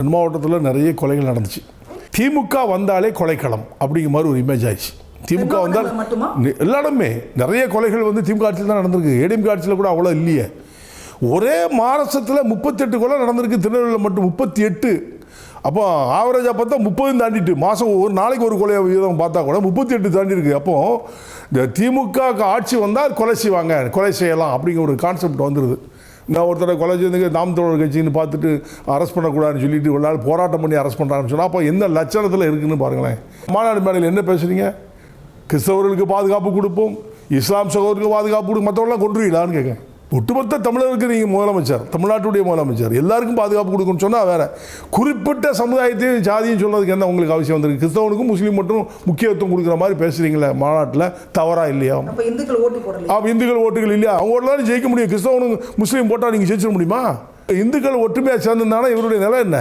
தென் மாவட்டத்தில் நிறைய கொலைகள் நடந்துச்சு. திமுக வந்தாலே கொலைக்களம் அப்படிங்கிற மாதிரி ஒரு இமேஜ் ஆயிடுச்சு. திமுக வந்தால் எல்லா இடமே நிறைய கொலைகள் வந்து திமுக ஆட்சியில் தான் நடந்திருக்கு. ஏடிஎம்கே ஆட்சியில் கூட அவ்வளோ இல்லையே. ஒரே மாதத்தில் 38 கொலை நடந்திருக்கு. திருநெல்வேலியில் மட்டும் 38. அப்போ ஆவரேஜாக பார்த்தா 30 தாண்டிட்டு மாதம் ஒரு நாளைக்கு ஒரு கொலை வீதம் பார்த்தா கூட 38 தாண்டி இருக்குது. அப்போது இந்த திமுக ஆட்சி வந்தால் கொலை செய்வாங்க, கொலை செய்யலாம் அப்படிங்கிற ஒரு கான்செப்ட் வந்துடுது. நான் ஒருத்தரை கொலை செய்து நாம் தமிழர் கட்சின்னு பார்த்துட்டு அரெஸ்ட் பண்ணக்கூடாதுன்னு சொல்லிட்டு ஒரு நாள் போராட்டம் பண்ணி அரெஸ்ட் பண்ணுறாங்கன்னு சொன்னால் அப்போ எந்த லட்சணத்தில் இருக்குதுன்னு பாருங்களேன். மாநாடு மேடையில் என்ன பேசுகிறீங்க? கிறிஸ்தவர்களுக்கு பாதுகாப்பு கொடுப்போம், இஸ்லாம் சகோதரர்களுக்கு பாதுகாப்பு கொடுக்கும், மற்றவர்களாம் கொன்றுவீங்களான்னு கேட்க. ஒட்டுமொத்த தமிழருக்கு நீங்கள் முதலமைச்சர், தமிழ்நாட்டுடைய முதலமைச்சர், எல்லாருக்கும் பாதுகாப்பு கொடுக்கணும்னு சொன்னால் வேறு குறிப்பிட்ட சமுதாயத்தையும் ஜாதியும் சொல்கிறதுக்கு என்ன உங்களுக்கு அவசியம் வந்திருக்கு? கிறிஸ்தவனுக்கும் முஸ்லீம் மட்டும் முக்கியத்துவம் கொடுக்குற மாதிரி பேசுகிறீங்களே மாநாட்டில், தவறா இல்லையா? இந்துக்கள் ஓட்டுகள் இல்லையா? அவங்க ஓட்டலாம் ஜெயிக்க முடியும். கிறிஸ்தவனுக்கு முஸ்லீம் போட்டால் நீங்கள் ஜெயிச்சிட முடியுமா? இந்துக்கள் ஒற்றுமையாக சேர்ந்திருந்தாங்கன்னா இவருடைய நிலை என்ன?